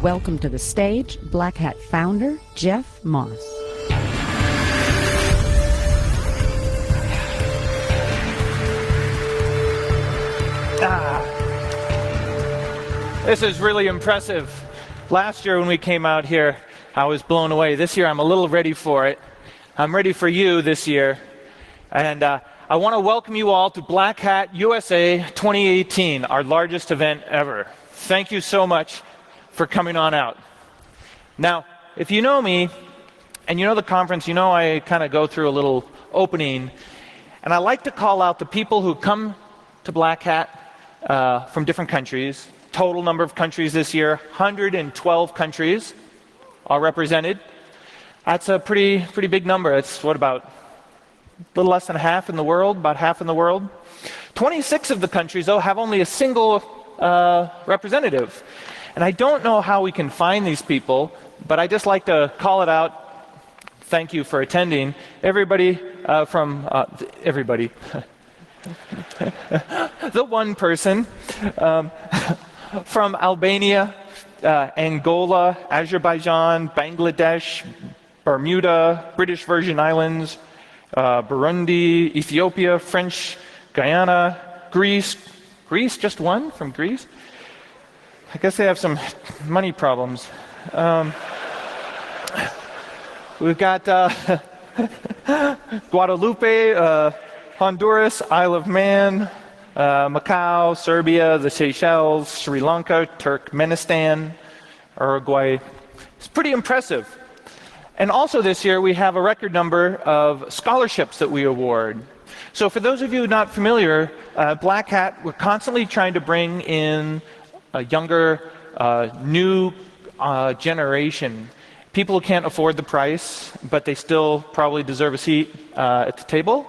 welcome to the stage Black Hat founder, Jeff Moss. This is really impressive. Last year when we came out here, I was blown away. This year I'm a little ready for it. I'm ready for you this year. And I want to welcome you all to Black Hat USA 2018, our largest event ever. Thank you so much for coming on out. Now, if you know me, and you know the conference, you know I kind of go through a little opening, and I like to call out the people who come to Black Hat from different countries. Total number of countries this year, 112 countries are represented. That's a pretty big number. It's what, about a little less than half in the world, about half in the world. 26 of the countries, though, have only a single representative. And I don't know how we can find these people, but I just like to call it out. Thank you for attending. Everybody everybody. The one person from Albania, Angola, Azerbaijan, Bangladesh, Bermuda, British Virgin Islands, Burundi, Ethiopia, French Guyana, Greece. Greece, just one from Greece? I guess they have some money problems. We've got Guadalupe, Honduras, Isle of Man, Macau, Serbia, the Seychelles, Sri Lanka, Turkmenistan, Uruguay. It's pretty impressive. And also this year we have a record number of scholarships that we award. So for those of you not familiar, Black Hat, we're constantly trying to bring in a younger, new generation. People who can't afford the price, but they still probably deserve a seat at the table.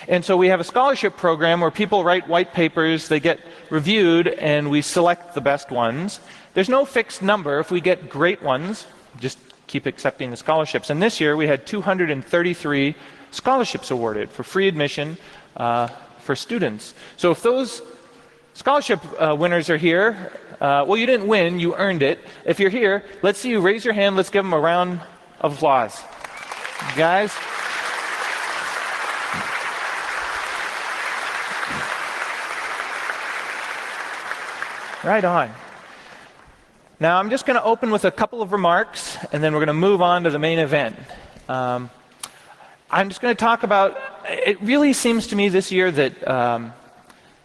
And so we have a scholarship program where people write white papers, they get reviewed, and we select the best ones. There's no fixed number. If we get great ones, just keep accepting the scholarships. And this year we had 233 scholarships awarded for free admission for students. So if those scholarship winners are here, well, you didn't win, you earned it. If you're here, let's see you raise your hand. Let's give them a round of applause. Guys. Right on. Now I'm just going to open with a couple of remarks, and then we're going to move on to the main event. I'm just going to talk about, it really seems to me this year that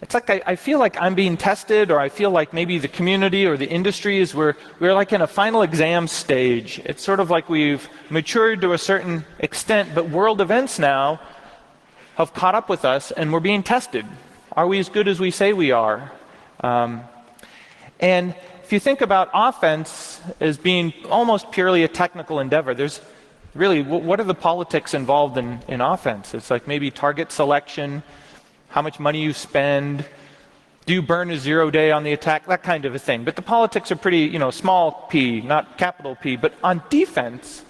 it's like I feel like I'm being tested, or I feel like maybe the community or the industry is we're like in a final exam stage. It's sort of like we've matured to a certain extent, but world events now have caught up with us, and we're being tested. Are we as good as we say we are? And if you think about offense as being almost purely a technical endeavor, there's really, what are the politics involved in offense? It's like maybe target selection, how much money you spend, do you burn a 0 day on the attack, that kind of a thing. But the politics are pretty, small p, not capital P. But on defense,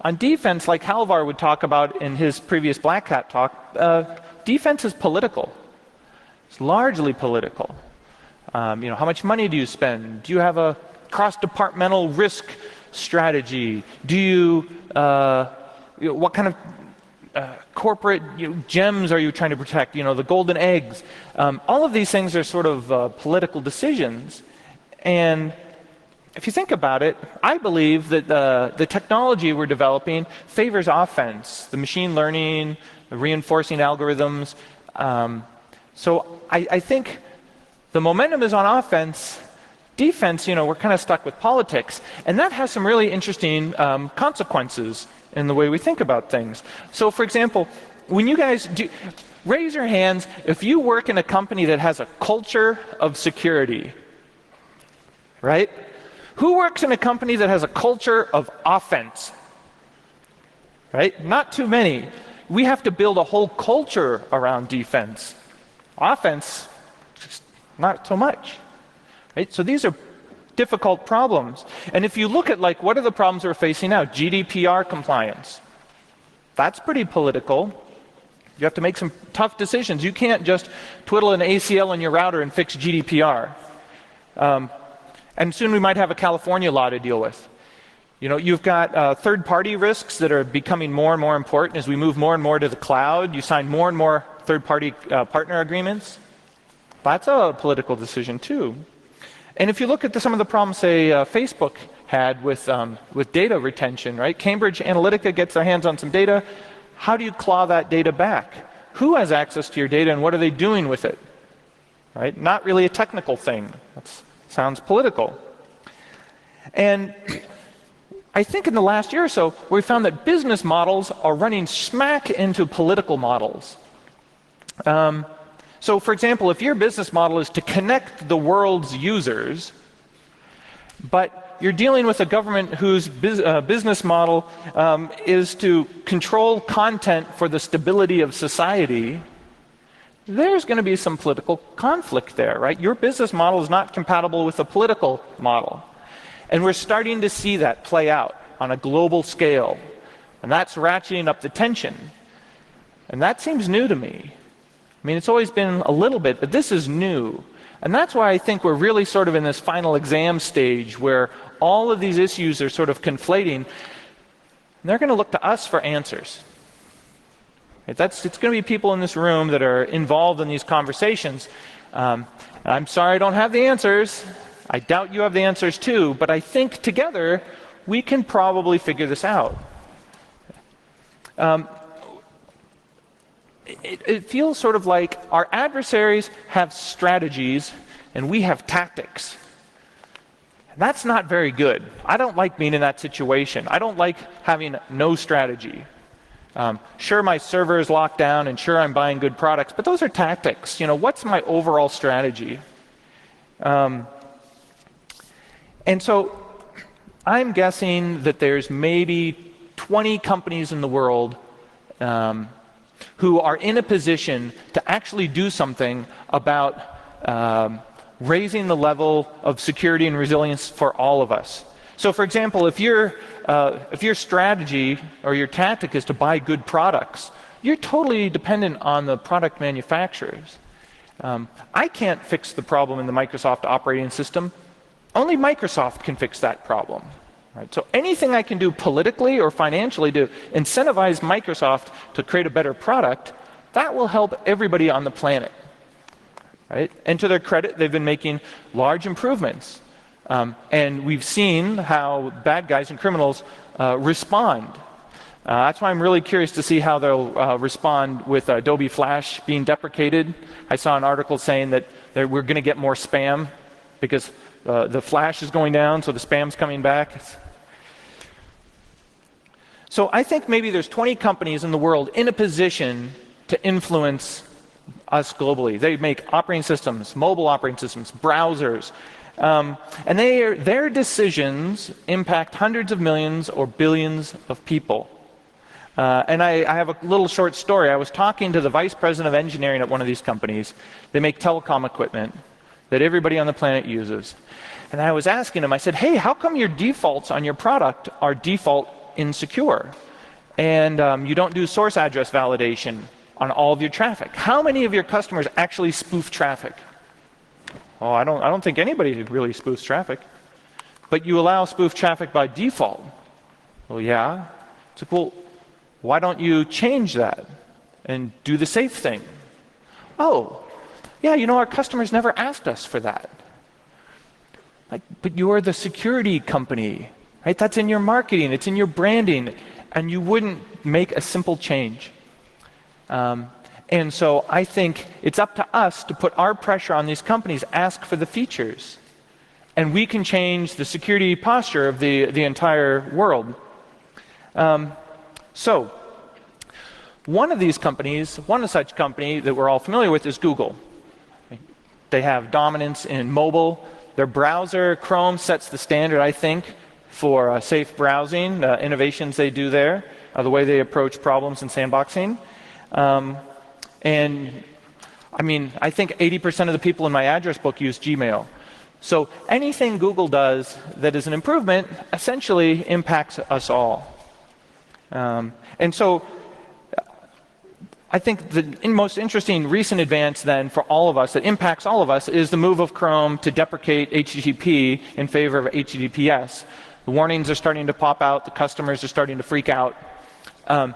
like Halvar would talk about in his previous Black Hat talk, defense is political. It's largely political. How much money do you spend? Do you have a cross-departmental risk strategy? Do you, what kind of corporate gems are you trying to protect? The golden eggs. All of these things are sort of political decisions. And if you think about it, I believe that the technology we're developing favors offense, the machine learning, the reinforcing algorithms. So I think the momentum is on offense. Defense, we're kind of stuck with politics. And that has some really interesting consequences in the way we think about things. So, for example, when you guys raise your hands if you work in a company that has a culture of security, right? Who works in a company that has a culture of offense? Right? Not too many. We have to build a whole culture around defense. Offense, just not so much. Right? So these are difficult problems. And if you look at what are the problems we're facing now? GDPR compliance. That's pretty political. You have to make some tough decisions. You can't just twiddle an ACL in your router and fix GDPR. And soon we might have a California law to deal with. You've got third-party risks that are becoming more and more important as we move more and more to the cloud. You sign more and more third-party partner agreements. That's a political decision too. And if you look at some of the problems, say, Facebook had with data retention, right? Cambridge Analytica gets their hands on some data. How do you claw that data back? Who has access to your data and what are they doing with it? Right? Not really a technical thing. That sounds political. And I think in the last year or so, we found that business models are running smack into political models. So, for example, if your business model is to connect the world's users, but you're dealing with a government whose business model is to control content for the stability of society, there's going to be some political conflict there, right? Your business model is not compatible with the political model. And we're starting to see that play out on a global scale. And that's ratcheting up the tension. And that seems new to me. I mean, it's always been a little bit, but this is new. And that's why I think we're really sort of in this final exam stage where all of these issues are sort of conflating. And they're going to look to us for answers. It's going to be people in this room that are involved in these conversations. I'm sorry I don't have the answers. I doubt you have the answers too, but I think together we can probably figure this out. It feels sort of like our adversaries have strategies and we have tactics. That's not very good. I don't like being in that situation. I don't like having no strategy. Sure, my server is locked down and sure, I'm buying good products, but those are tactics. What's my overall strategy? And so I'm guessing that there's maybe 20 companies in the world who are in a position to actually do something about raising the level of security and resilience for all of us. So, for example, if your strategy or your tactic is to buy good products, you're totally dependent on the product manufacturers. I can't fix the problem in the Microsoft operating system. Only Microsoft can fix that problem. Right? So anything I can do politically or financially to incentivize Microsoft to create a better product, that will help everybody on the planet. Right? And to their credit, they've been making large improvements. And we've seen how bad guys and criminals respond. That's why I'm really curious to see how they'll respond with Adobe Flash being deprecated. I saw an article saying that we're going to get more spam because the Flash is going down, so the spam's coming back. So I think maybe there's 20 companies in the world in a position to influence us globally. They make operating systems, mobile operating systems, browsers, and their decisions impact hundreds of millions or billions of people. And I have a little short story. I was talking to the vice president of engineering at one of these companies. They make telecom equipment that everybody on the planet uses. And I was asking him, I said, hey, how come your defaults on your product are default insecure? And you don't do source address validation on all of your traffic. How many of your customers actually spoof traffic? Oh, I don't think anybody really spoofs traffic. But you allow spoof traffic by default. Well, yeah. It's like, well, why don't you change that and do the safe thing? Oh, yeah, our customers never asked us for that. Like, but you're the security company, right? That's in your marketing, it's in your branding, and you wouldn't make a simple change. And so I think it's up to us to put our pressure on these companies, ask for the features, and we can change the security posture of the entire world. So one of such company that we're all familiar with is Google. They have dominance in mobile. Their browser, Chrome, sets the standard, I think, for safe browsing, innovations they do there, the way they approach problems in sandboxing. And I mean, I think 80% of the people in my address book use Gmail. So anything Google does that is an improvement essentially impacts us all. And so I think the most interesting recent advance then for all of us, that impacts all of us, is the move of Chrome to deprecate HTTP in favor of HTTPS. The warnings are starting to pop out, the customers are starting to freak out. And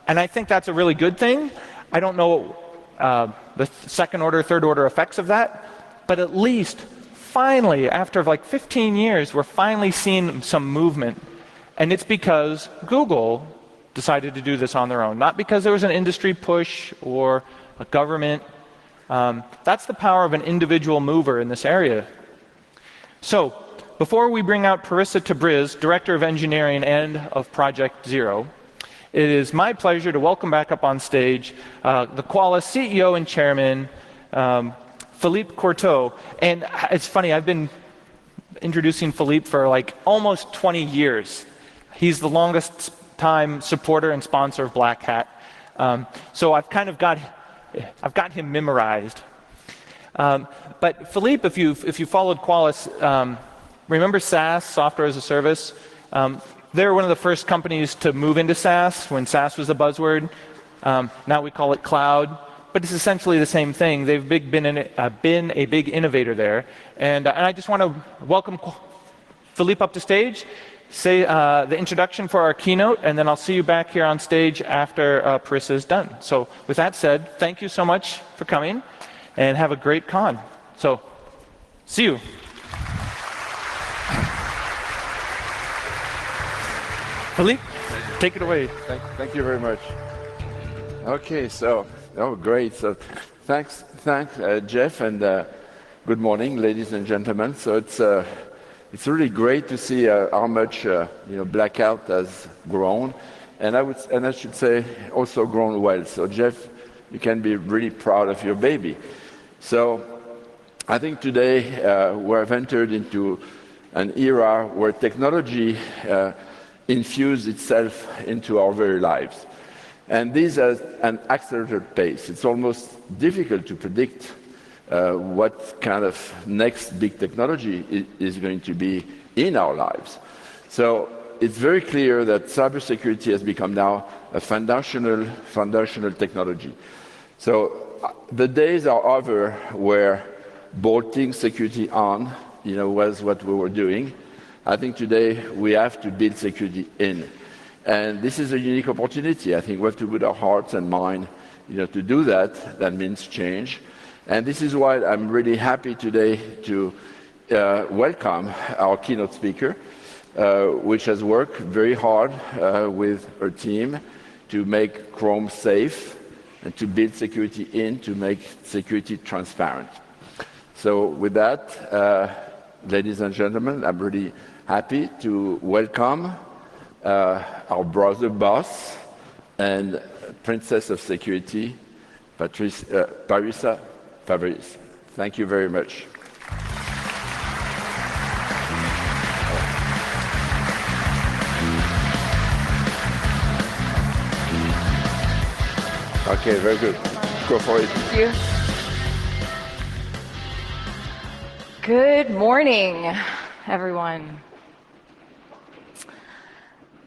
I think that's a really good thing. I don't know the second order, third order effects of that, but at least finally, after like 15 years, we're finally seeing some movement. And it's because Google decided to do this on their own, not because there was an industry push or a government. That's the power of an individual mover in this area. So, before we bring out Parissa Tabriz, Director of Engineering and of Project Zero, it is my pleasure to welcome back up on stage the Qualys CEO and Chairman, Philippe Courteau. And it's funny, I've been introducing Philippe for like almost 20 years. He's the longest time supporter and sponsor of Black Hat. So I've kind of got him memorized. But Philippe, if you followed Qualys, remember SaaS, software as a service? They were one of the first companies to move into SaaS when SaaS was a buzzword. Now we call it cloud, but it's essentially the same thing. They've been a big innovator there. And I just want to welcome Philippe up to stage, say the introduction for our keynote, and then I'll see you back here on stage after Parissa is done. So with that said, thank you so much for coming, and have a great con. So, see you. Philippe, take it away. Thank you very much. Okay, so, great. So, thanks, Jeff, and good morning, ladies and gentlemen. So it's really great to see how much Black Hat has grown, and I should say also grown well. So, Jeff, you can be really proud of your baby. So, I think today we've entered into an era where technology infuse itself into our very lives. And this at an accelerated pace. It's almost difficult to predict what kind of next big technology is going to be in our lives. So it's very clear that cybersecurity has become now a foundational technology. So the days are over where bolting security on was what we were doing. I think today we have to build security in. And this is a unique opportunity. I think we have to put our hearts and mind to do that. That means change. And this is why I'm really happy today to welcome our keynote speaker, which has worked very hard with her team to make Chrome safe and to build security in, to make security transparent. So with that, ladies and gentlemen, I'm really happy to welcome our brother boss and Princess of Security, Parissa Tabriz. Thank you very much. Okay, very good. Go for it. Thank you. Good morning, everyone.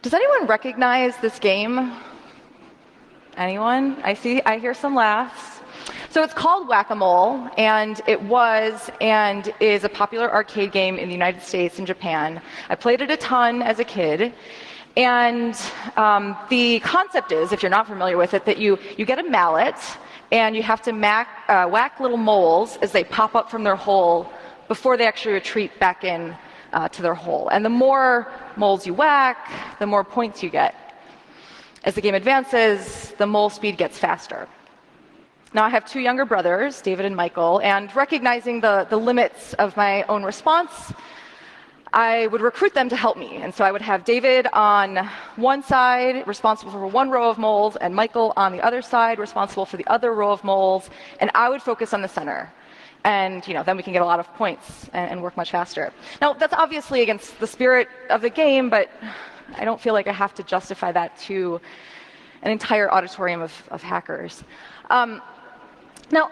Does anyone recognize this game? Anyone? I hear some laughs. So it's called Whack-A-Mole, and it was and is a popular arcade game in the United States and Japan. I played it a ton as a kid. And the concept is, if you're not familiar with it, that you get a mallet, and you have to whack little moles as they pop up from their hole before they actually retreat back in to their hole. And the more moles you whack, the more points you get. As the game advances, the mole speed gets faster. Now, I have two younger brothers, David and Michael, and recognizing the limits of my own response, I would recruit them to help me. And so I would have David on one side, responsible for one row of moles, and Michael on the other side, responsible for the other row of moles, and I would focus on the center. And then we can get a lot of points and work much faster. Now, that's obviously against the spirit of the game, but I don't feel like I have to justify that to an entire auditorium of hackers. Now,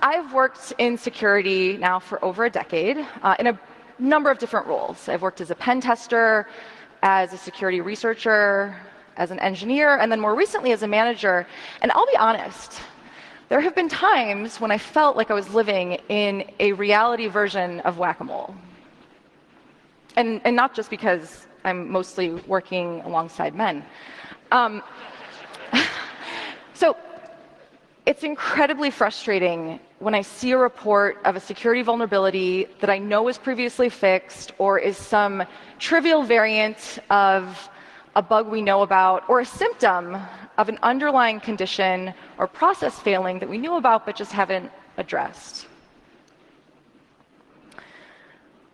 I've worked in security now for over a decade in a number of different roles. I've worked as a pen tester, as a security researcher, as an engineer, and then more recently as a manager. And I'll be honest, there have been times when I felt like I was living in a reality version of whack-a-mole. And not just because I'm mostly working alongside men. So it's incredibly frustrating when I see a report of a security vulnerability that I know is previously fixed or is some trivial variant of a bug we know about or a symptom of an underlying condition or process failing that we knew about but just haven't addressed.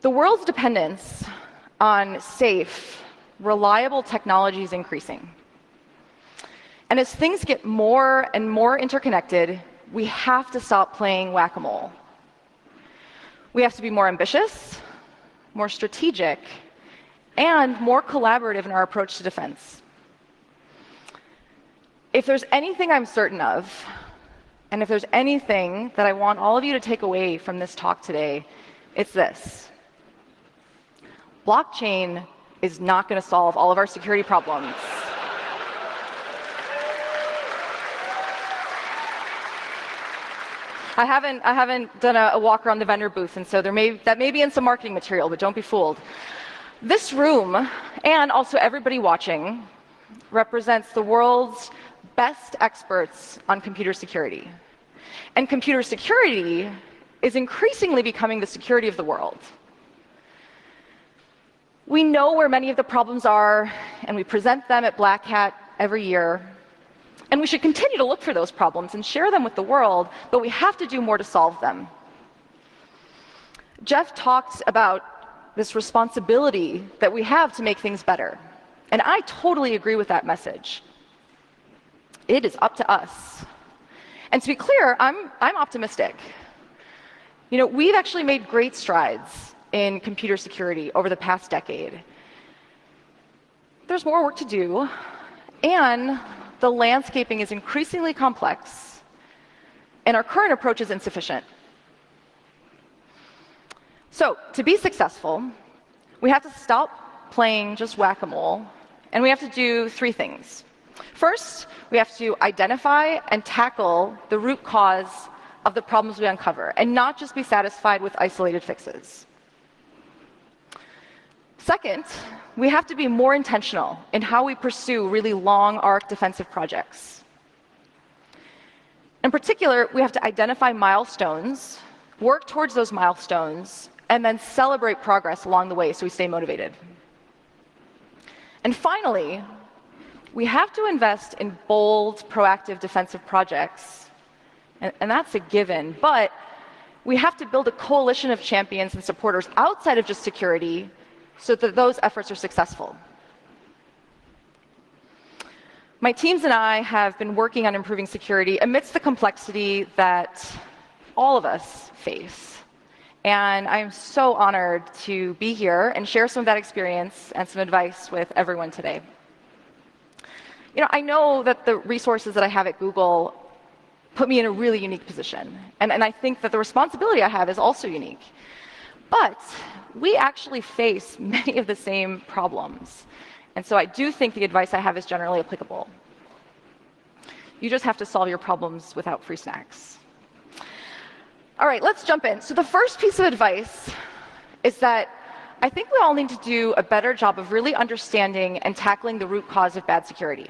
The world's dependence on safe, reliable technology is increasing. And as things get more and more interconnected, we have to stop playing whack-a-mole. We have to be more ambitious, more strategic, and more collaborative in our approach to defense. If there's anything I'm certain of, and if there's anything that I want all of you to take away from this talk today, it's this. Blockchain is not going to solve all of our security problems. I haven't done a walk around the vendor booth, and so that may be in some marketing material, but don't be fooled. This room, and also everybody watching, represents the world's best experts on computer security. And computer security is increasingly becoming the security of the world. We know where many of the problems are, and we present them at Black Hat every year. And we should continue to look for those problems and share them with the world, but we have to do more to solve them. Jeff talked about this responsibility that we have to make things better. And I totally agree with that message. It is up to us. And to be clear, I'm optimistic. You know, we've actually made great strides in computer security over the past decade. There's more work to do, and the landscaping is increasingly complex, and our current approach is insufficient. So, to be successful, we have to stop playing just whack-a-mole, and we have to do three things. First, we have to identify and tackle the root cause of the problems we uncover, and not just be satisfied with isolated fixes. Second, we have to be more intentional in how we pursue really long arc defensive projects. In particular, we have to identify milestones, work towards those milestones, and then celebrate progress along the way so we stay motivated. And finally, we have to invest in bold, proactive defensive projects. And that's a given, but we have to build a coalition of champions and supporters outside of just security so that those efforts are successful. My teams and I have been working on improving security amidst the complexity that all of us face. And I'm so honored to be here and share some of that experience and some advice with everyone today. You know, I know that the resources that I have at Google put me in a really unique position. And I think that the responsibility I have is also unique. But we actually face many of the same problems. And so I do think the advice I have is generally applicable. You just have to solve your problems without free snacks. All right, let's jump in. So the first piece of advice is that I think we all need to do a better job of really understanding and tackling the root cause of bad security.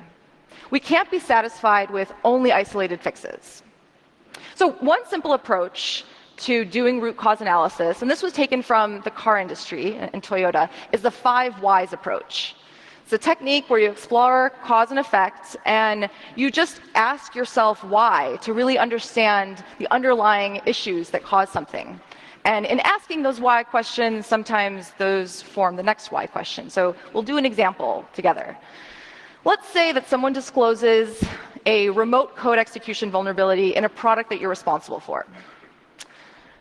We can't be satisfied with only isolated fixes. So one simple approach to doing root cause analysis, and this was taken from the car industry and Toyota, is the 5 whys approach. It's a technique where you explore cause and effect, and you just ask yourself why to really understand the underlying issues that cause something. And in asking those why questions, sometimes those form the next why question. So we'll do an example together. Let's say that someone discloses a remote code execution vulnerability in a product that you're responsible for.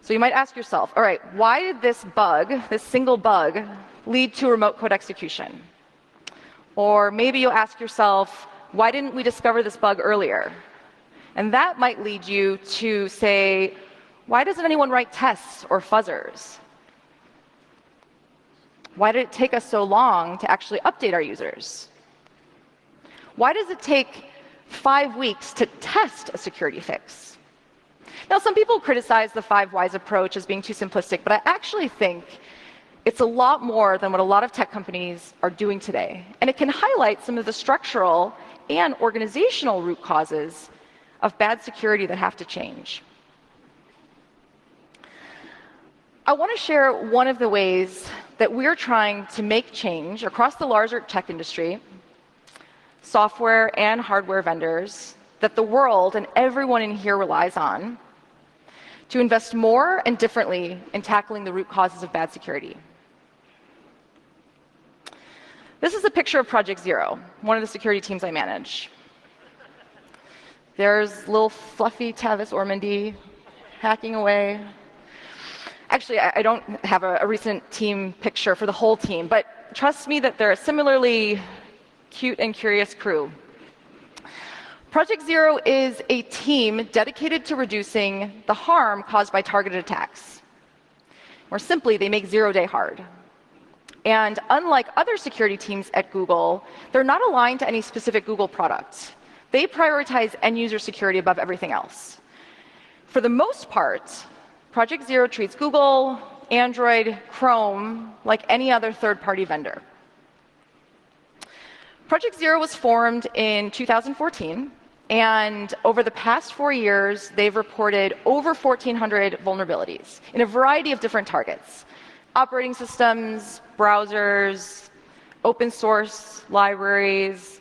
So you might ask yourself, all right, why did this bug, this single bug, lead to remote code execution? Or maybe you'll ask yourself, why didn't we discover this bug earlier? And that might lead you to say, why doesn't anyone write tests or fuzzers? Why did it take us so long to actually update our users? Why does it take 5 weeks to test a security fix? Now, some people criticize the 5 whys approach as being too simplistic, but I actually think it's a lot more than what a lot of tech companies are doing today. And it can highlight some of the structural and organizational root causes of bad security that have to change. I want to share one of the ways that we're trying to make change across the larger tech industry, software and hardware vendors, that the world and everyone in here relies on to invest more and differently in tackling the root causes of bad security. This is a picture of Project Zero, one of the security teams I manage. There's little fluffy Tavis Ormandy hacking away. Actually, I don't have a recent team picture for the whole team, but trust me that they're a similarly cute and curious crew. Project Zero is a team dedicated to reducing the harm caused by targeted attacks. Or simply, they make zero-day hard. And unlike other security teams at Google, they're not aligned to any specific Google product. They prioritize end-user security above everything else. For the most part, Project Zero treats Google, Android, Chrome like any other third-party vendor. Project Zero was formed in 2014, and over the past 4 years, they've reported over 1,400 vulnerabilities in a variety of different targets: operating systems, browsers, open source libraries,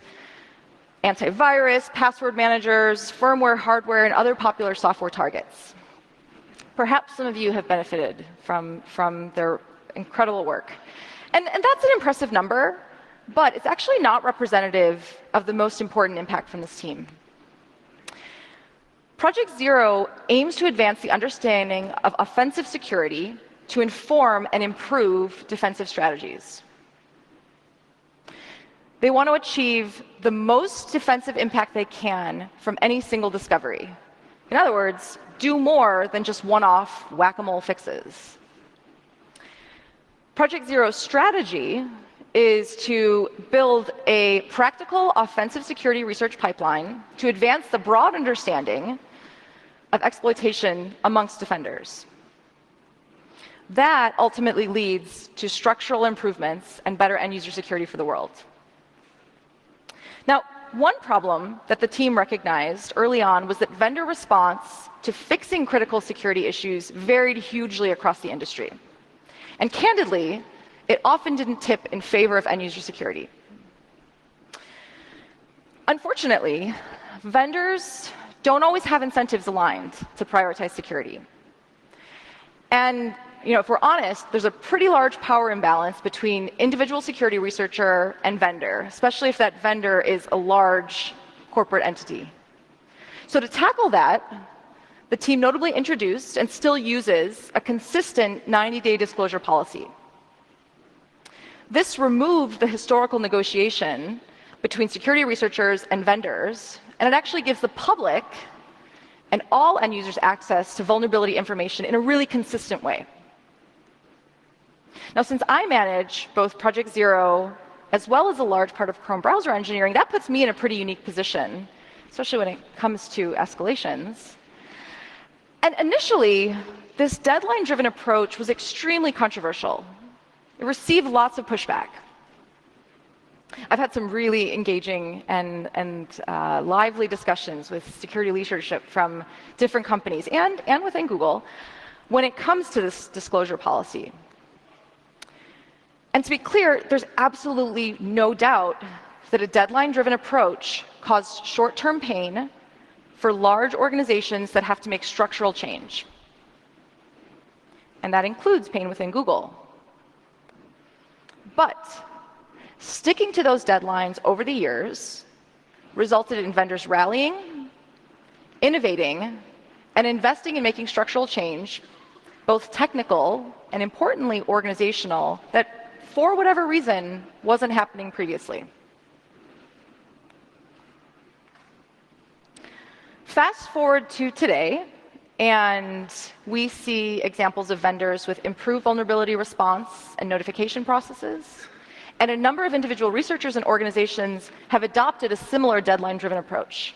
antivirus, password managers, firmware, hardware, and other popular software targets. Perhaps some of you have benefited from their incredible work. And that's an impressive number, but it's actually not representative of the most important impact from this team. Project Zero aims to advance the understanding of offensive security to inform and improve defensive strategies. They want to achieve the most defensive impact they can from any single discovery. In other words, do more than just one-off whack-a-mole fixes. Project Zero's strategy is to build a practical offensive security research pipeline to advance the broad understanding of exploitation amongst defenders. That ultimately leads to structural improvements and better end-user security for the world. Now, one problem that the team recognized early on was that vendor response to fixing critical security issues varied hugely across the industry. And candidly, it often didn't tip in favor of end-user security. Unfortunately, vendors don't always have incentives aligned to prioritize security. And if we're honest, there's a pretty large power imbalance between individual security researcher and vendor, especially if that vendor is a large corporate entity. So to tackle that, the team notably introduced and still uses a consistent 90-day disclosure policy. This removed the historical negotiation between security researchers and vendors, and it actually gives the public and all end users access to vulnerability information in a really consistent way. Now, since I manage both Project Zero as well as a large part of Chrome browser engineering, that puts me in a pretty unique position, especially when it comes to escalations. And initially, this deadline-driven approach was extremely controversial. It received lots of pushback. I've had some really engaging and lively discussions with security leadership from different companies and within Google when it comes to this disclosure policy. And to be clear, there's absolutely no doubt that a deadline-driven approach caused short-term pain for large organizations that have to make structural change. And that includes pain within Google. But sticking to those deadlines over the years resulted in vendors rallying, innovating, and investing in making structural change, both technical and, importantly, organizational, that for whatever reason wasn't happening previously. Fast forward to today, and we see examples of vendors with improved vulnerability response and notification processes, And a number of individual researchers and organizations have adopted a similar deadline-driven approach.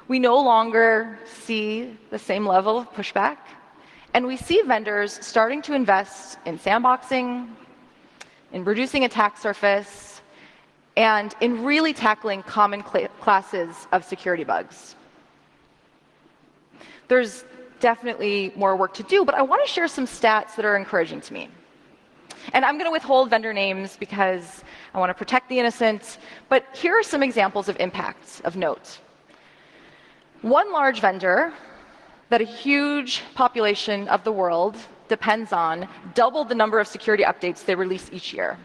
We no longer see the same level of pushback, and we see vendors starting to invest in sandboxing, in reducing attack surface, and in really tackling common classes of security bugs. There's definitely more work to do, but I want to share some stats that are encouraging to me. And I'm going to withhold vendor names because I want to protect the innocent, but here are some examples of impacts of note. One large vendor that a huge population of the world depends on doubled the number of security updates they release each year.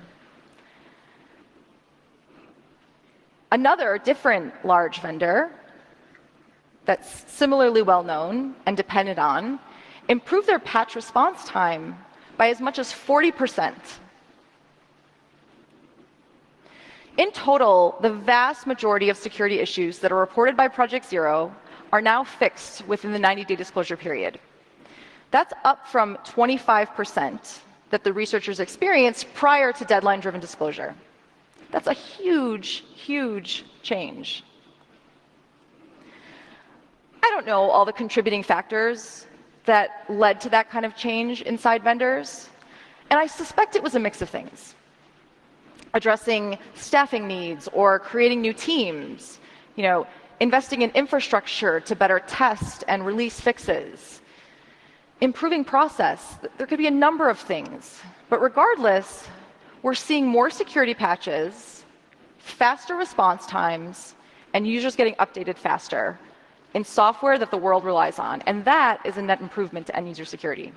Another different large vendor that's similarly well known and depended on improved their patch response time by as much as 40%. In total, the vast majority of security issues that are reported by Project Zero are now fixed within the 90-day disclosure period. That's up from 25% that the researchers experienced prior to deadline-driven disclosure. That's a huge, huge change. I don't know all the contributing factors that led to that kind of change inside vendors, and I suspect it was a mix of things. Addressing staffing needs or creating new teams, investing in infrastructure to better test and release fixes, improving process. There could be a number of things, but regardless, we're seeing more security patches, faster response times, and users getting updated faster in software that the world relies on, and that is a net improvement to end-user security.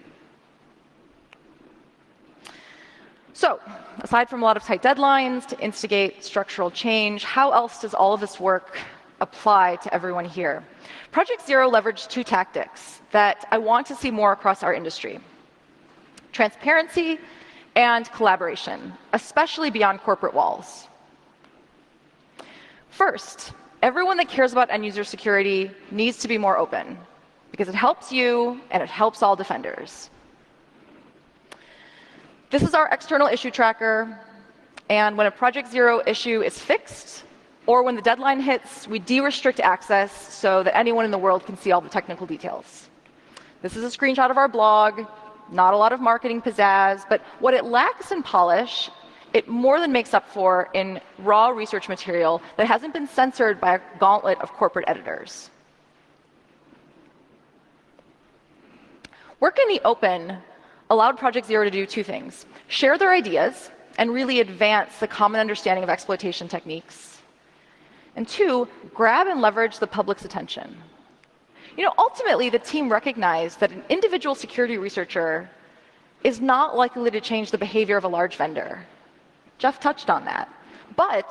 So, aside from a lot of tight deadlines to instigate structural change, how else does all of this work apply to everyone here? Project Zero leveraged two tactics that I want to see more across our industry: transparency and collaboration, especially beyond corporate walls. First, everyone that cares about end-user security needs to be more open, because it helps you and it helps all defenders. This is our external issue tracker, and when a Project Zero issue is fixed, or when the deadline hits, we de-restrict access so that anyone in the world can see all the technical details. This is a screenshot of our blog, not a lot of marketing pizzazz, but what it lacks in polish, it more than makes up for in raw research material that hasn't been censored by a gauntlet of corporate editors. Work in the open allowed Project Zero to do two things: share their ideas and really advance the common understanding of exploitation techniques, and two, grab and leverage the public's attention. Ultimately, the team recognized that an individual security researcher is not likely to change the behavior of a large vendor. Jeff touched on that. But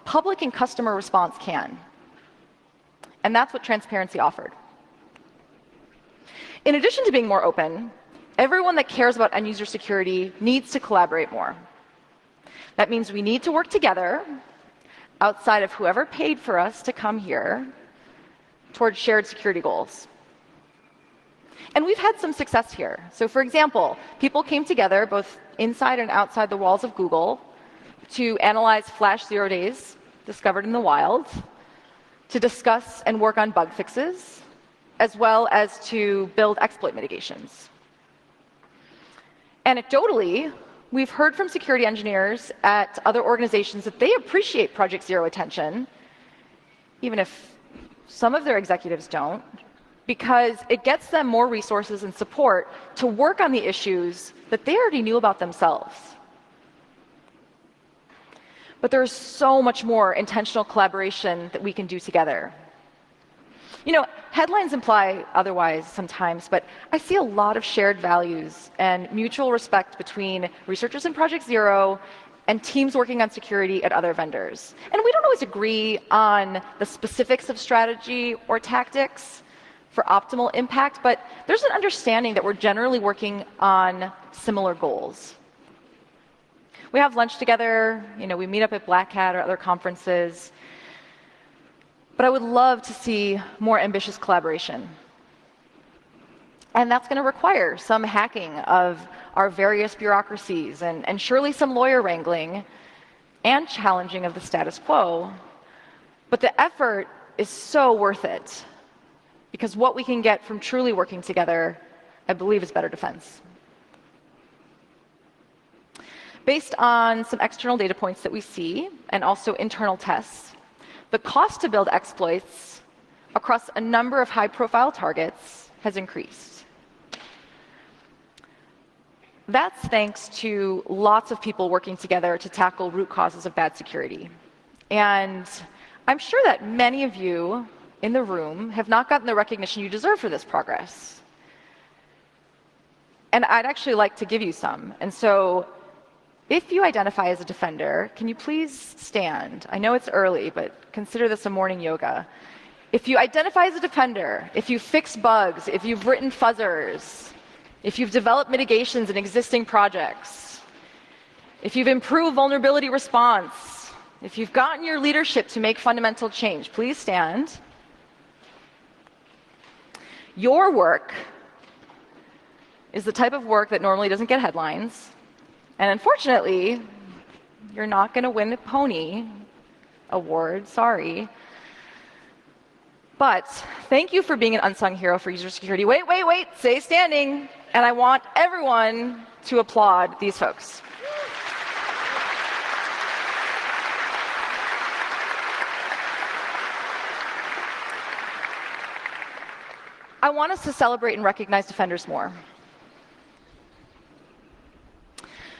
public and customer response can. And that's what transparency offered. In addition to being more open, everyone that cares about end-user security needs to collaborate more. That means we need to work together outside of whoever paid for us to come here towards shared security goals. And we've had some success here. So for example, people came together both inside and outside the walls of Google to analyze flash 0 days discovered in the wild, to discuss and work on bug fixes, as well as to build exploit mitigations. Anecdotally, we've heard from security engineers at other organizations that they appreciate Project Zero attention, even if some of their executives don't, because it gets them more resources and support to work on the issues that they already knew about themselves. But there's so much more intentional collaboration that we can do together. Headlines imply otherwise sometimes, but I see a lot of shared values and mutual respect between researchers in Project Zero and teams working on security at other vendors. And we don't always agree on the specifics of strategy or tactics for optimal impact, but there's an understanding that we're generally working on similar goals. We have lunch together, we meet up at Black Hat or other conferences, but I would love to see more ambitious collaboration. And that's going to require some hacking of our various bureaucracies and surely some lawyer wrangling and challenging of the status quo. But the effort is so worth it, because what we can get from truly working together, I believe, is better defense. Based on some external data points that we see, and also internal tests, the cost to build exploits across a number of high-profile targets has increased. That's thanks to lots of people working together to tackle root causes of bad security. And I'm sure that many of you in the room have not gotten the recognition you deserve for this progress. And I'd actually like to give you some. And so if you identify as a defender, can you please stand? I know it's early, but consider this a morning yoga. If you identify as a defender, if you fix bugs, if you've written fuzzers, if you've developed mitigations in existing projects, if you've improved vulnerability response, if you've gotten your leadership to make fundamental change, please stand. Your work is the type of work that normally doesn't get headlines. And unfortunately, you're not going to win the Pony Award, sorry. But thank you for being an unsung hero for user security. Wait, stay standing. And I want everyone to applaud these folks. I want us to celebrate and recognize defenders more.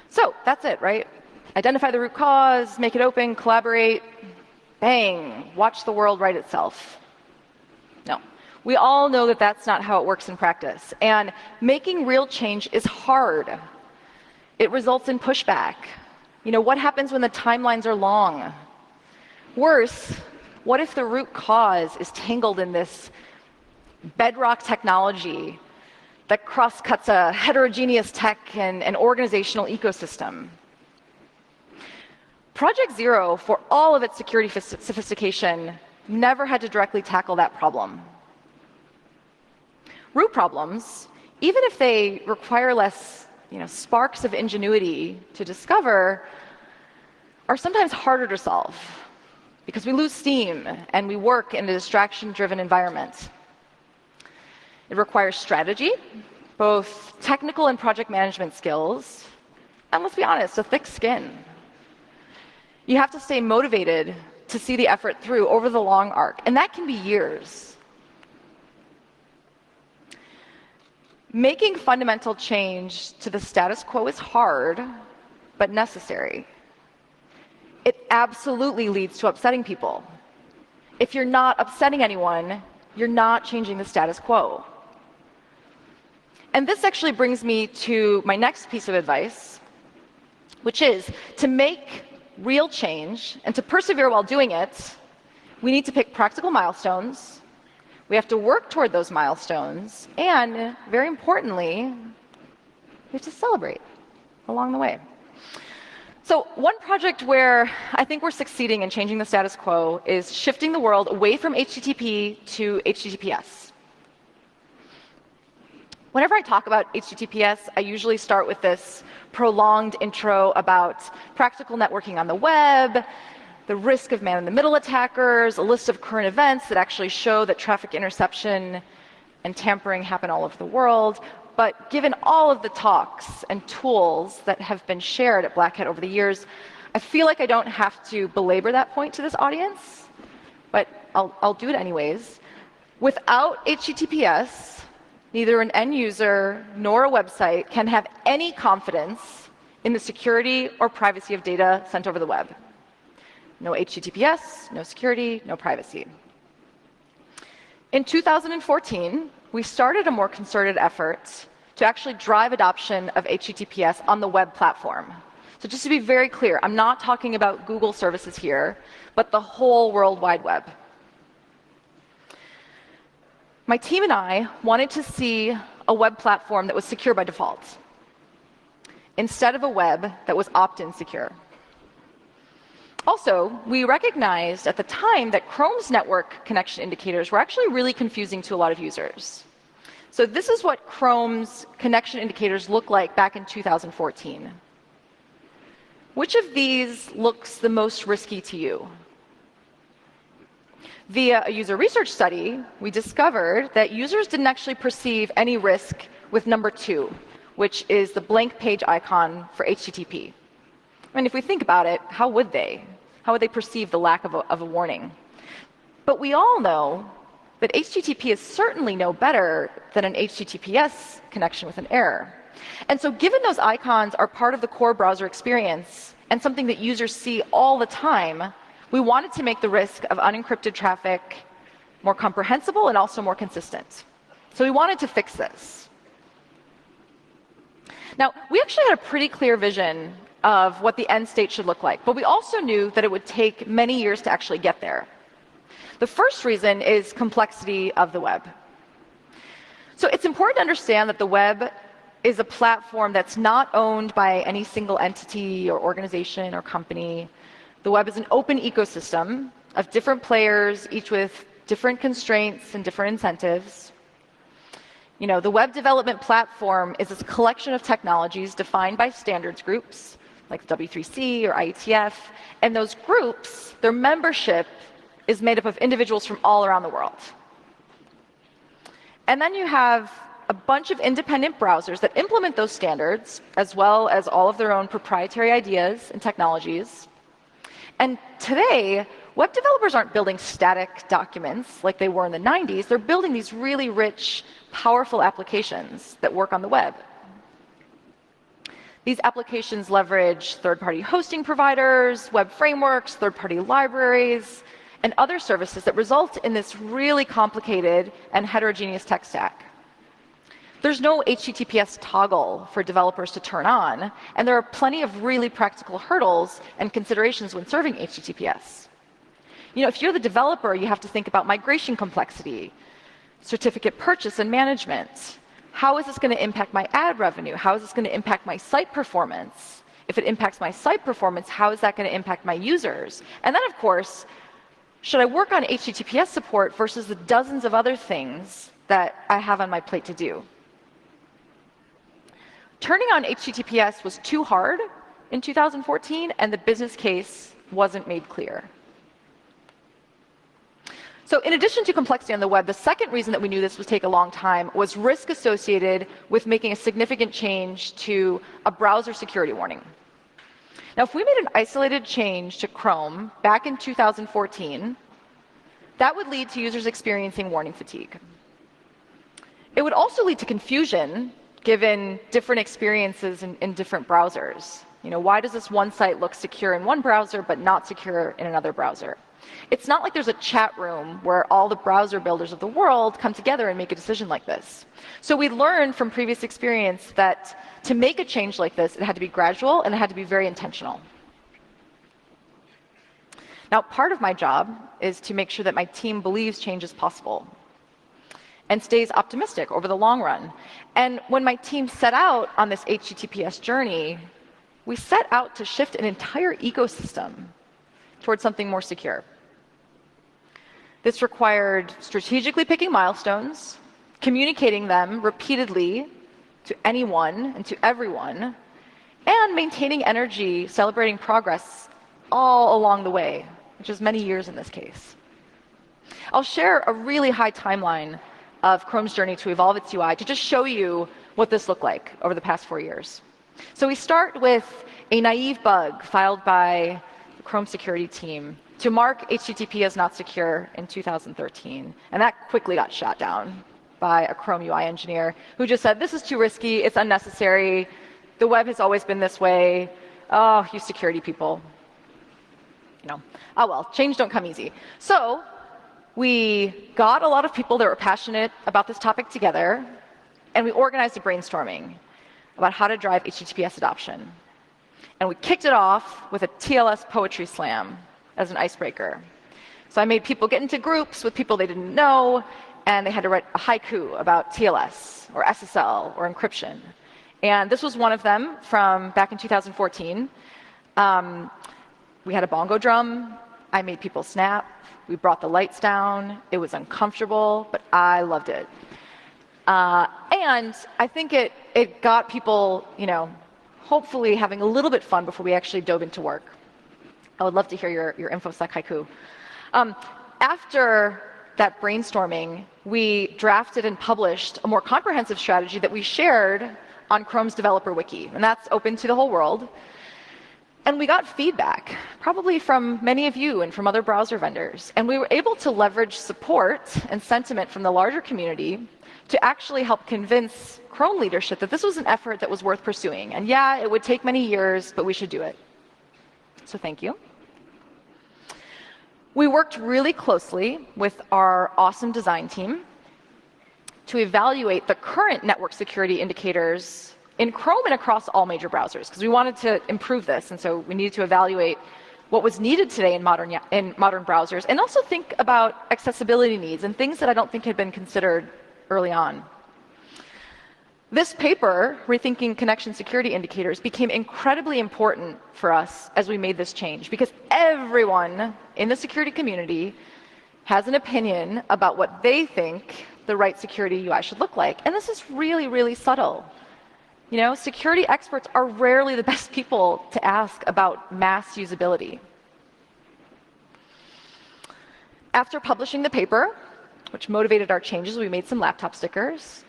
So that's it, right? Identify the root cause, make it open, collaborate, bang, watch the world right itself. No. We all know that that's not how it works in practice. And making real change is hard. It results in pushback. You know, what happens when the timelines are long? Worse, what if the root cause is tangled in this bedrock technology that cross-cuts a heterogeneous tech and organizational ecosystem? Project Zero, for all of its security sophistication, never had to directly tackle that problem. Root problems, even if they require less, sparks of ingenuity to discover, are sometimes harder to solve because we lose steam and we work in a distraction-driven environment. It requires strategy, both technical and project management skills, and let's be honest, a thick skin. You have to stay motivated to see the effort through over the long arc, and that can be years. Making fundamental change to the status quo is hard, but necessary. It absolutely leads to upsetting people. If you're not upsetting anyone, you're not changing the status quo. And this actually brings me to my next piece of advice, which is to make real change and to persevere while doing it, we need to pick practical milestones. We have to work toward those milestones, and very importantly, we have to celebrate along the way. So one project where I think we're succeeding in changing the status quo is shifting the world away from HTTP to HTTPS. Whenever I talk about HTTPS, I usually start with this prolonged intro about practical networking on the web, the risk of man-in-the-middle attackers, a list of current events that actually show that traffic interception and tampering happen all over the world. But given all of the talks and tools that have been shared at Black Hat over the years, I feel like I don't have to belabor that point to this audience, but I'll do it anyways. Without HTTPS, neither an end user nor a website can have any confidence in the security or privacy of data sent over the web. No HTTPS, no security, no privacy. In 2014, we started a more concerted effort to actually drive adoption of HTTPS on the web platform. So just to be very clear, I'm not talking about Google services here, but the whole World Wide Web. My team and I wanted to see a web platform that was secure by default, instead of a web that was opt-in secure. Also, we recognized at the time that Chrome's network connection indicators were actually really confusing to a lot of users. So this is what Chrome's connection indicators look like back in 2014. Which of these looks the most risky to you? Via a user research study, we discovered that users didn't actually perceive any risk with number 2, which is the blank page icon for HTTP. And if we think about it, how would they? How would they perceive the lack of a warning? But we all know that HTTP is certainly no better than an HTTPS connection with an error. And so given those icons are part of the core browser experience and something that users see all the time, we wanted to make the risk of unencrypted traffic more comprehensible and also more consistent. So we wanted to fix this. Now, we actually had a pretty clear vision of what the end state should look like, but we also knew that it would take many years to actually get there. The first reason is complexity of the web. So it's important to understand that the web is a platform that's not owned by any single entity or organization or company. The web is an open ecosystem of different players, each with different constraints and different incentives. You know, the web development platform is this collection of technologies defined by standards groups, like W3C or IETF, and those groups, their membership is made up of individuals from all around the world. And then you have a bunch of independent browsers that implement those standards, as well as all of their own proprietary ideas and technologies. And today, web developers aren't building static documents like they were in the 90s. They're building these really rich, powerful applications that work on the web. These applications leverage third-party hosting providers, web frameworks, third-party libraries, and other services that result in this really complicated and heterogeneous tech stack. There's no HTTPS toggle for developers to turn on, and there are plenty of really practical hurdles and considerations when serving HTTPS. You know, if you're the developer, you have to think about migration complexity, certificate purchase and management. How is this going to impact my ad revenue? How is this going to impact my site performance? If it impacts my site performance, how is that going to impact my users? And then, of course, should I work on HTTPS support versus the dozens of other things that I have on my plate to do? Turning on HTTPS was too hard in 2014, and the business case wasn't made clear. So in addition to complexity on the web, the second reason that we knew this would take a long time was risk associated with making a significant change to a browser security warning. Now, if we made an isolated change to Chrome back in 2014, that would lead to users experiencing warning fatigue. It would also lead to confusion, given different experiences in different browsers. You know, why does this one site look secure in one browser but not secure in another browser? It's not like there's a chat room where all the browser builders of the world come together and make a decision like this. So we learned from previous experience that to make a change like this, it had to be gradual and it had to be very intentional. Now, part of my job is to make sure that my team believes change is possible and stays optimistic over the long run. And when my team set out on this HTTPS journey, we set out to shift an entire ecosystem towards something more secure. This required strategically picking milestones, communicating them repeatedly to anyone and to everyone, and maintaining energy, celebrating progress all along the way, which is many years in this case. I'll share a really high timeline of Chrome's journey to evolve its UI to just show you what this looked like over the past 4 years. So we start with a naive bug filed by the Chrome security team to mark HTTP as not secure in 2013. And that quickly got shot down by a Chrome UI engineer who just said, this is too risky, it's unnecessary, the web has always been this way, oh, you security people. You know, oh well, change don't come easy. So we got a lot of people that were passionate about this topic together, and we organized a brainstorming about how to drive HTTPS adoption. And we kicked it off with a TLS poetry slam as an icebreaker. So I made people get into groups with people they didn't know, and they had to write a haiku about TLS or SSL or encryption. And this was one of them from back in 2014. We had a bongo drum. I made people snap. We brought the lights down. It was uncomfortable, but I loved it. And I think it got people, hopefully having a little bit fun before we actually dove into work. I would love to hear your InfoSec haiku. After that brainstorming, we drafted and published a more comprehensive strategy that we shared on Chrome's developer wiki, and that's open to the whole world. And we got feedback, probably from many of you and from other browser vendors. And we were able to leverage support and sentiment from the larger community to actually help convince Chrome leadership that this was an effort that was worth pursuing. And yeah, it would take many years, but we should do it. So thank you. We worked really closely with our awesome design team to evaluate the current network security indicators in Chrome and across all major browsers, because we wanted to improve this, and so we needed to evaluate what was needed today in modern browsers, and also think about accessibility needs and things that I don't think had been considered early on. This paper, Rethinking Connection Security Indicators, became incredibly important for us as we made this change, because everyone in the security community has an opinion about what they think the right security UI should look like. And this is really, really subtle. Security experts are rarely the best people to ask about mass usability. After publishing the paper, which motivated our changes, we made some laptop stickers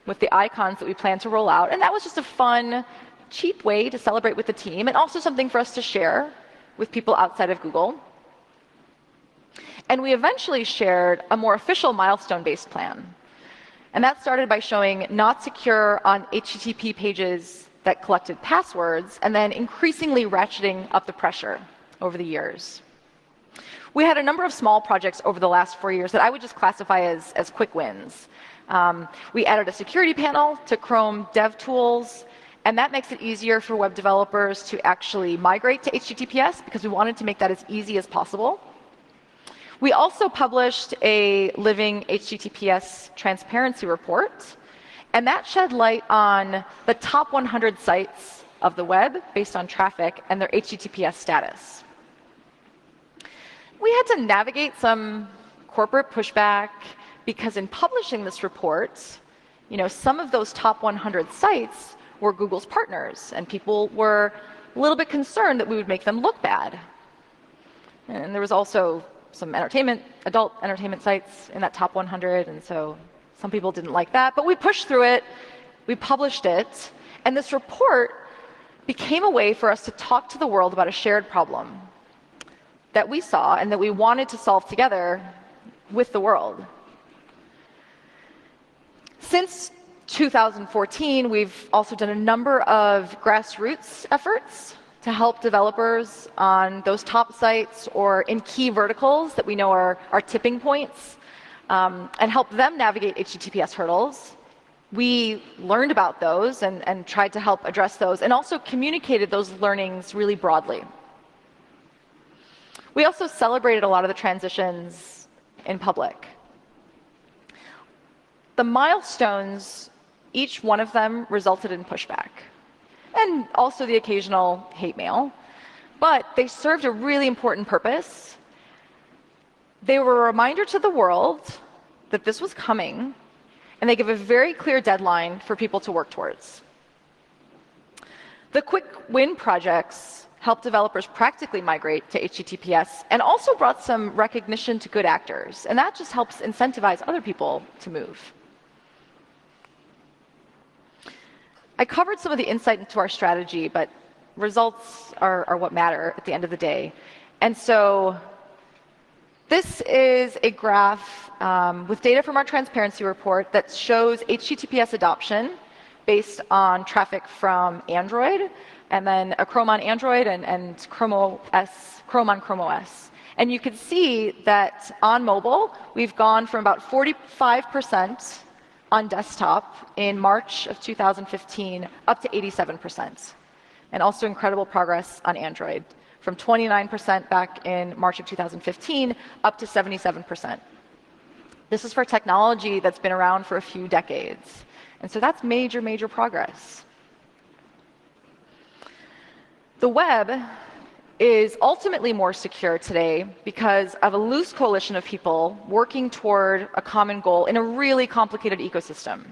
with the icons that we plan to roll out. And that was just a fun, cheap way to celebrate with the team, and also something for us to share with people outside of Google. And we eventually shared a more official milestone-based plan. And that started by showing not secure on HTTP pages that collected passwords, and then increasingly ratcheting up the pressure over the years. We had a number of small projects over the last 4 years that I would just classify as quick wins. We added a security panel to Chrome DevTools, and that makes it easier for web developers to actually migrate to HTTPS, because we wanted to make that as easy as possible. We also published a living HTTPS transparency report, and that shed light on the top 100 sites of the web based on traffic and their HTTPS status. We had to navigate some corporate pushback, because in publishing this report, some of those top 100 sites were Google's partners, and people were a little bit concerned that we would make them look bad. And there was also some adult entertainment sites in that top 100, and so some people didn't like that. But we pushed through it, we published it, and this report became a way for us to talk to the world about a shared problem that we saw and that we wanted to solve together with the world. Since 2014, we've also done a number of grassroots efforts to help developers on those top sites or in key verticals that we know are tipping points, and help them navigate HTTPS hurdles. We learned about those and tried to help address those, and also communicated those learnings really broadly. We also celebrated a lot of the transitions in public. The milestones, each one of them resulted in pushback, and also the occasional hate mail, but they served a really important purpose. They were a reminder to the world that this was coming, and they give a very clear deadline for people to work towards. The quick win projects helped developers practically migrate to HTTPS, and also brought some recognition to good actors, and that just helps incentivize other people to move. I covered some of the insight into our strategy, but results are what matter at the end of the day. And so this is a graph with data from our transparency report that shows HTTPS adoption based on traffic from Android, and then a Chrome on Android and Chrome on Chrome OS. And you can see that on mobile, we've gone from about 45% on desktop in March of 2015 up to 87%. And also incredible progress on Android, from 29% back in March of 2015 up to 77%. This is for technology that's been around for a few decades. And so that's major, major progress. The web is ultimately more secure today because of a loose coalition of people working toward a common goal in a really complicated ecosystem.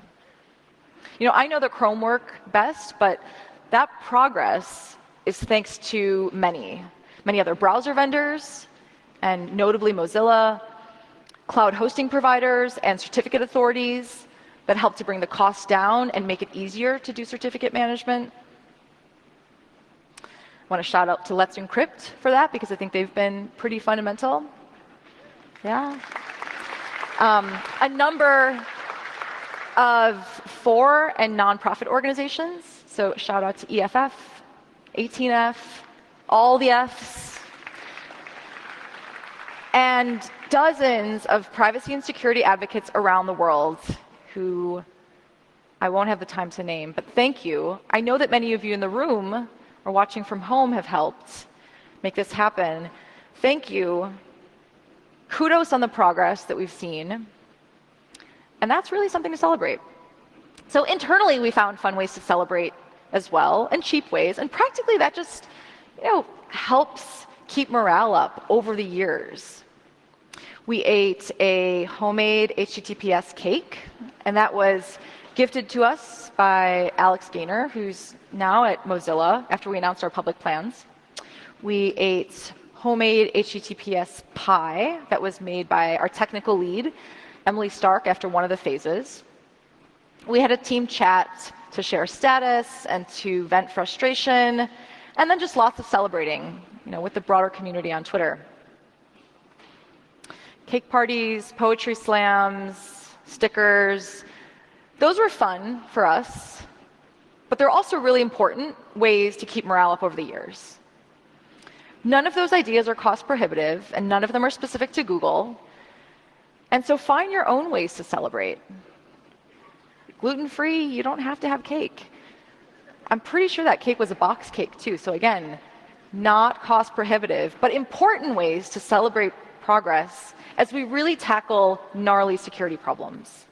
I know the Chrome work best, but that progress is thanks to many other browser vendors, and notably Mozilla, cloud hosting providers, and certificate authorities that help to bring the cost down and make it easier to do certificate management. I want to shout out to Let's Encrypt for that, because I think they've been pretty fundamental. Yeah. A number of for and nonprofit organizations. So shout out to EFF, 18F, all the Fs, and dozens of privacy and security advocates around the world who I won't have the time to name, but thank you. I know that many of you in the room or watching from home have helped make this happen. Thank you. Kudos on the progress that we've seen. And that's really something to celebrate. So internally, we found fun ways to celebrate as well, and cheap ways. And practically, that just helps keep morale up over the years. We ate a homemade HTTPS cake, and that was gifted to us by Alex Gaynor, who's now at Mozilla after we announced our public plans. We ate homemade HTTPS pie that was made by our technical lead, Emily Stark, after one of the phases. We had a team chat to share status and to vent frustration, and then just lots of celebrating, with the broader community on Twitter. Cake parties, poetry slams, stickers, those were fun for us, but they're also really important ways to keep morale up over the years. None of those ideas are cost prohibitive, and none of them are specific to Google. And so find your own ways to celebrate. Gluten-free, you don't have to have cake. I'm pretty sure that cake was a box cake too, so again, not cost prohibitive, but important ways to celebrate progress as we really tackle gnarly security problems.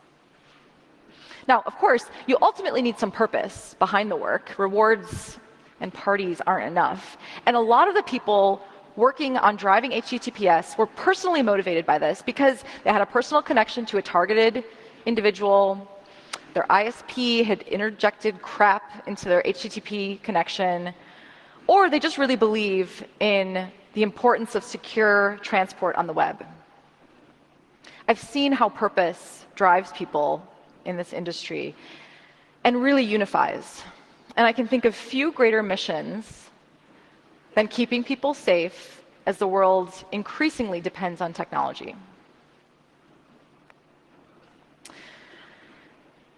Now, of course, you ultimately need some purpose behind the work. Rewards and parties aren't enough. And a lot of the people working on driving HTTPS were personally motivated by this because they had a personal connection to a targeted individual. Their ISP had interjected crap into their HTTP connection, or they just really believe in the importance of secure transport on the web. I've seen how purpose drives people in this industry and really unifies. And I can think of few greater missions than keeping people safe as the world increasingly depends on technology.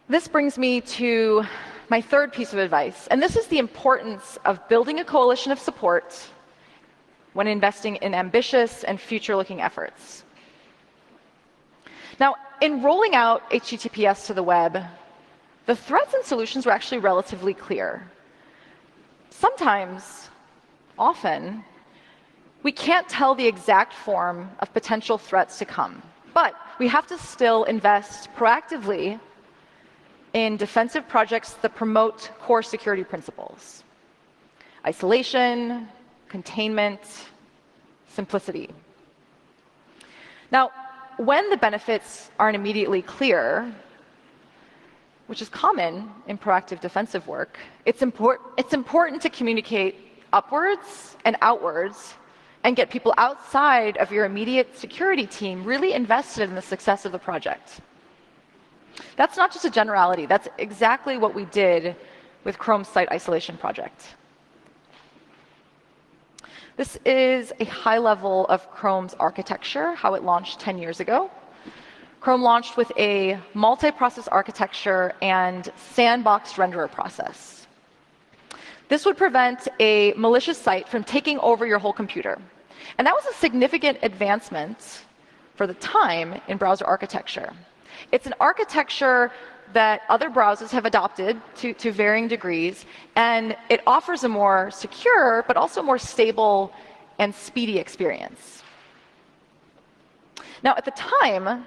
This brings me to my third piece of advice, and this is the importance of building a coalition of support when investing in ambitious and future-looking efforts. Now, in rolling out HTTPS to the web, the threats and solutions were actually relatively clear. Sometimes, often, we can't tell the exact form of potential threats to come, but we have to still invest proactively in defensive projects that promote core security principles: isolation, containment, simplicity. Now, when the benefits aren't immediately clear, which is common in proactive defensive work, it's important to communicate upwards and outwards and get people outside of your immediate security team really invested in the success of the project. That's not just a generality. That's exactly what we did with Chrome's site isolation project. This is a high level of Chrome's architecture, how it launched 10 years ago. Chrome launched with a multi-process architecture and sandboxed renderer process. This would prevent a malicious site from taking over your whole computer. And that was a significant advancement for the time in browser architecture. It's an architecture that other browsers have adopted to varying degrees, and it offers a more secure, but also more stable and speedy experience. Now, at the time,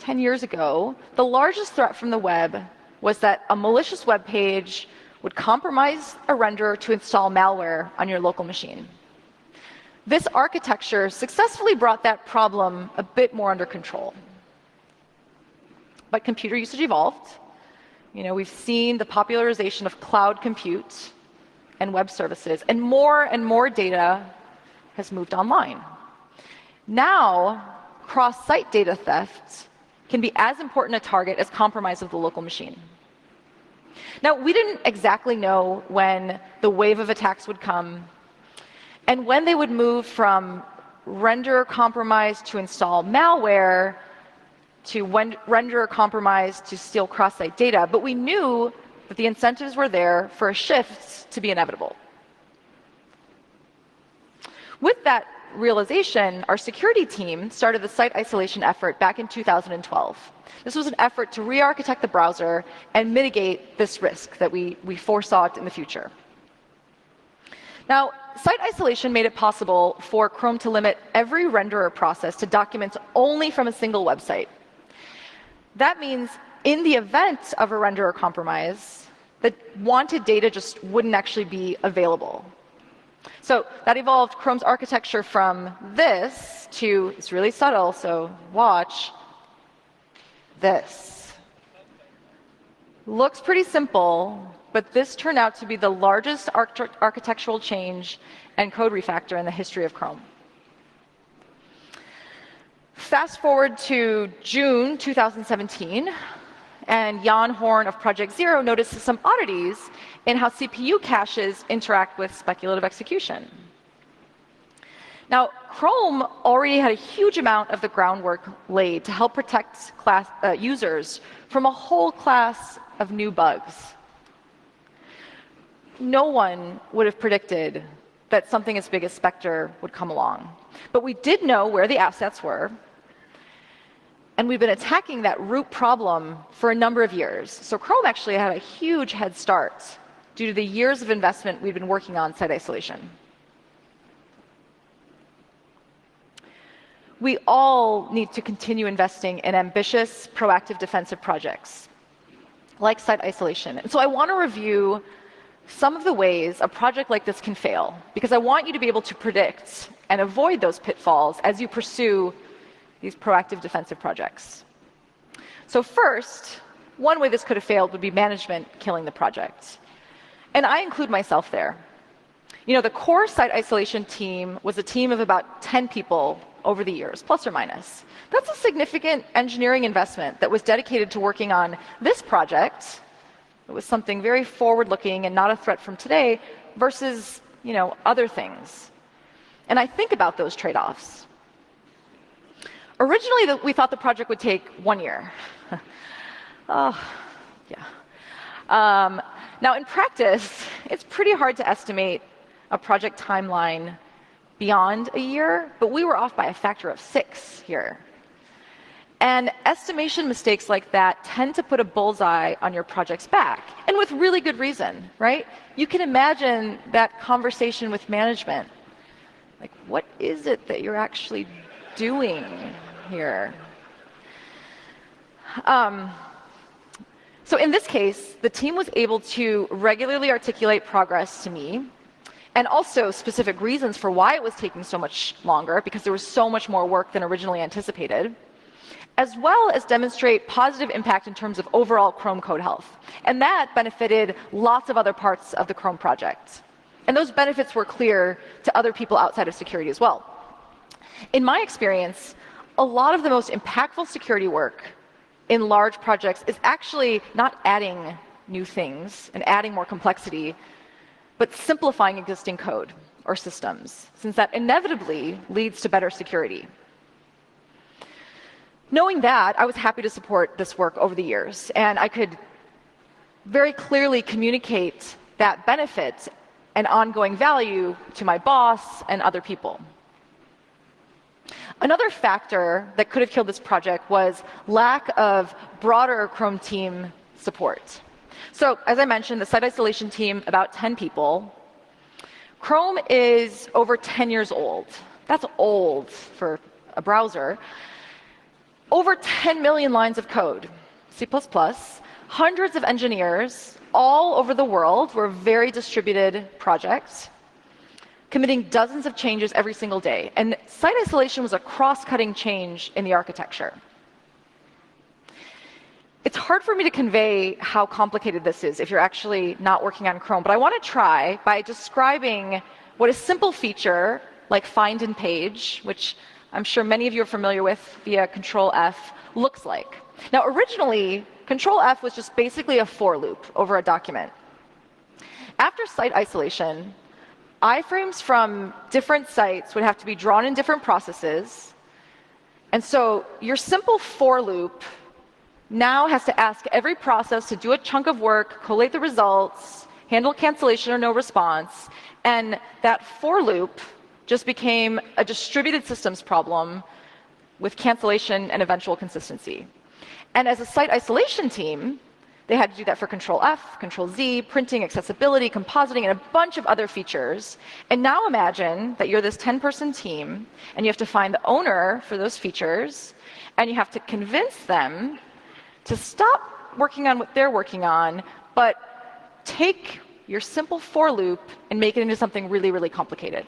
10 years ago, the largest threat from the web was that a malicious web page would compromise a renderer to install malware on your local machine. This architecture successfully brought that problem a bit more under control. But computer usage evolved. We've seen the popularization of cloud compute and web services, and more data has moved online. Now, cross-site data theft can be as important a target as compromise of the local machine. Now, we didn't exactly know when the wave of attacks would come and when they would move from render compromise to install malware to render compromise to steal cross-site data, but we knew that the incentives were there for a shift to be inevitable. With that realization, our security team started the site isolation effort back in 2012. This was an effort to re-architect the browser and mitigate this risk that we foresaw in the future. Now, site isolation made it possible for Chrome to limit every renderer process to documents only from a single website. That means in the event of a renderer compromise, the wanted data just wouldn't actually be available. So that evolved Chrome's architecture from this to, it's really subtle, so watch, this. Looks pretty simple, but this turned out to be the largest architectural change and code refactor in the history of Chrome. Fast forward to June 2017, and Jan Horn of Project Zero noticed some oddities in how CPU caches interact with speculative execution. Now, Chrome already had a huge amount of the groundwork laid to help protect users from a whole class of new bugs. No one would have predicted that something as big as Spectre would come along. But we did know where the assets were, and we've been attacking that root problem for a number of years. So Chrome actually had a huge head start due to the years of investment we've been working on site isolation. We all need to continue investing in ambitious, proactive defensive projects, like site isolation. And so I want to review some of the ways a project like this can fail, because I want you to be able to predict and avoid those pitfalls as you pursue these proactive defensive projects. So first, one way this could have failed would be management killing the project. And I include myself there. The core site isolation team was a team of about 10 people over the years, plus or minus. That's a significant engineering investment that was dedicated to working on this project. It was something very forward-looking and not a threat from today versus, other things. And I think about those trade-offs. Originally, we thought the project would take 1 year. Oh, yeah. Now, in practice, it's pretty hard to estimate a project timeline beyond a year, but we were off by a factor of 6 here. And estimation mistakes like that tend to put a bullseye on your project's back, and with really good reason, right? You can imagine that conversation with management. Like, what is it that you're actually doing here? So in this case, the team was able to regularly articulate progress to me, and also specific reasons for why it was taking so much longer, because there was so much more work than originally anticipated, as well as demonstrate positive impact in terms of overall Chrome code health. And that benefited lots of other parts of the Chrome project. And those benefits were clear to other people outside of security as well. In my experience, a lot of the most impactful security work in large projects is actually not adding new things and adding more complexity, but simplifying existing code or systems, since that inevitably leads to better security. Knowing that, I was happy to support this work over the years, and I could very clearly communicate that benefit and ongoing value to my boss and other people. Another factor that could have killed this project was lack of broader Chrome team support. So, as I mentioned, the site isolation team, about 10 people. Chrome is over 10 years old. That's old for a browser. Over 10 million lines of code, C++, hundreds of engineers all over the world. We're a very distributed project. committing dozens of changes every single day. And site isolation was a cross-cutting change in the architecture. It's hard for me to convey how complicated this is if you're actually not working on Chrome, but I want to try by describing what a simple feature like find in page, which I'm sure many of you are familiar with via Control F, looks like. Now, originally, Control F was just basically a for loop over a document. After site isolation, iframes from different sites would have to be drawn in different processes. And so your simple for loop now has to ask every process to do a chunk of work, collate the results, handle cancellation or no response. And that for loop just became a distributed systems problem with cancellation and eventual consistency. And as a site isolation team, they had to do that for Control F, Control Z, printing, accessibility, compositing, and a bunch of other features. And now imagine that you're this 10-person team, and you have to find the owner for those features, and you have to convince them to stop working on what they're working on, but take your simple for loop and make it into something really, really complicated.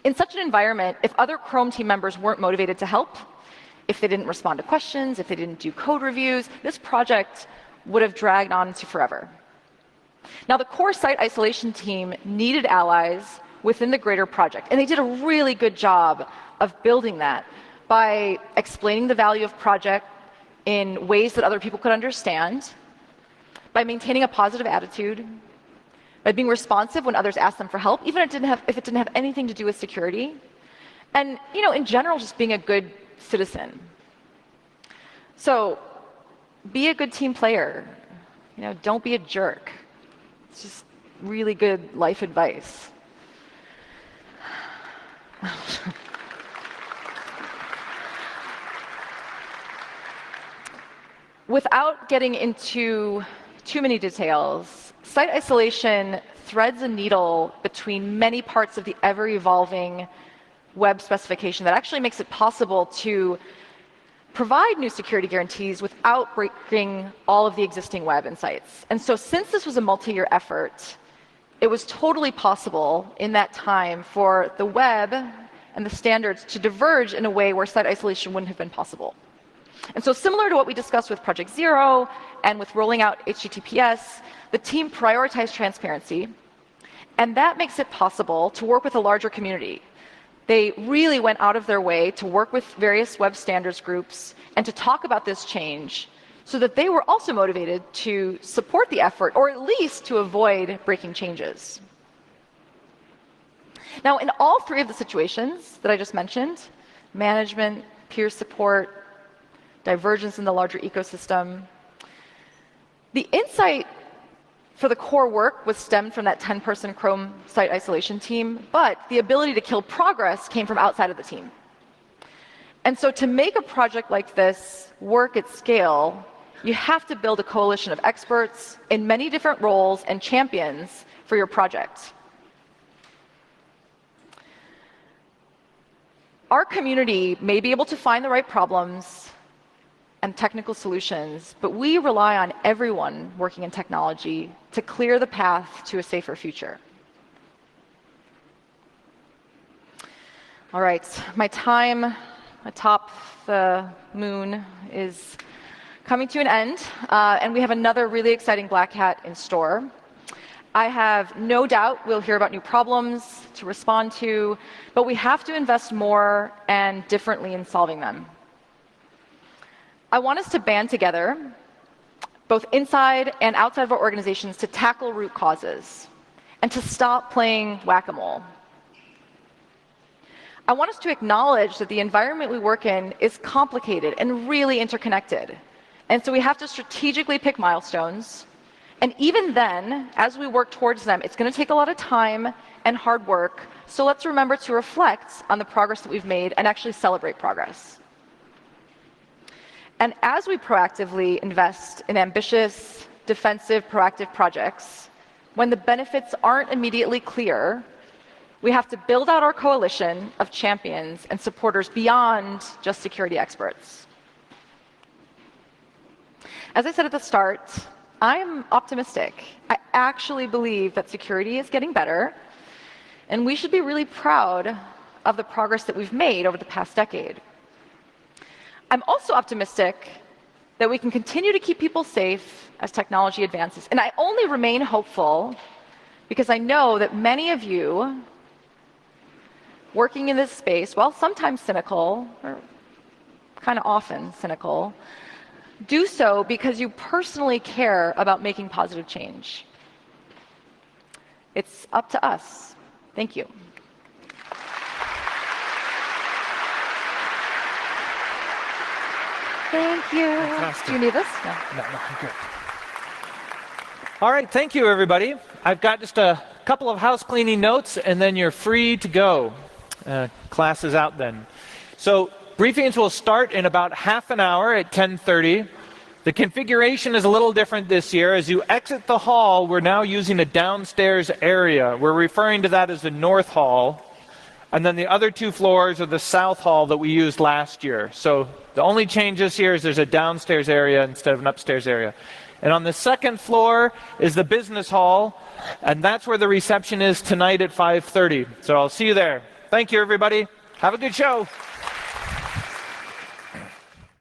In such an environment, if other Chrome team members weren't motivated to help, if they didn't respond to questions, if they didn't do code reviews, this project would have dragged on to forever. Now, the core site isolation team needed allies within the greater project, and they did a really good job of building that by explaining the value of project in ways that other people could understand, by maintaining a positive attitude, by being responsive when others asked them for help, even if it didn't have anything to do with security, and in general, just being a good citizen. So be a good team player. Don't be a jerk. It's just really good life advice. Without getting into too many details, site isolation threads a needle between many parts of the ever-evolving web specification that actually makes it possible to provide new security guarantees without breaking all of the existing web and sites. And so since this was a multi-year effort, it was totally possible in that time for the web and the standards to diverge in a way where site isolation wouldn't have been possible. And so similar to what we discussed with Project Zero and with rolling out HTTPS, the team prioritized transparency, and that makes it possible to work with a larger community. They really went out of their way to work with various web standards groups and to talk about this change so that they were also motivated to support the effort, or at least to avoid breaking changes. Now, in all three of the situations that I just mentioned, management, peer support, divergence in the larger ecosystem, the insight for the core work was stemmed from that 10-person Chrome site isolation team, but the ability to kill progress came from outside of the team. And so to make a project like this work at scale, you have to build a coalition of experts in many different roles and champions for your project. Our community may be able to find the right problems and technical solutions, but we rely on everyone working in technology to clear the path to a safer future. All right, my time atop the moon is coming to an end, and we have another really exciting Black Hat in store. I have no doubt we'll hear about new problems to respond to, but we have to invest more and differently in solving them. I want us to band together, both inside and outside of our organizations, to tackle root causes and to stop playing whack-a-mole. I want us to acknowledge that the environment we work in is complicated and really interconnected. And so we have to strategically pick milestones. And even then, as we work towards them, it's going to take a lot of time and hard work. So let's remember to reflect on the progress that we've made and actually celebrate progress. And as we proactively invest in ambitious, defensive, proactive projects, when the benefits aren't immediately clear, we have to build out our coalition of champions and supporters beyond just security experts. As I said at the start, I'm optimistic. I actually believe that security is getting better, And we should be really proud of the progress that we've made over the past decade. I'm also optimistic that we can continue to keep people safe as technology advances. And I only remain hopeful because I know that many of you working in this space, well, sometimes cynical, or kind of often cynical, do so because you personally care about making positive change. It's up to us. Thank you. Thank you. Fantastic. Do you need this? No. No, I'm good. All right, thank you, everybody. I've got just a couple of house cleaning notes, and then you're free to go. Class is out then. So briefings will start in about half an hour at 10:30. The configuration is a little different this year. As you exit the hall, we're now using a downstairs area. We're referring to that as the North Hall. And then the other two floors are the South Hall that we used last year. So the only change this year is there's a downstairs area instead of an upstairs area. And on the second floor is the business hall, and that's where the reception is tonight at 5:30. So I'll see you there. Thank you, everybody. Have a good show.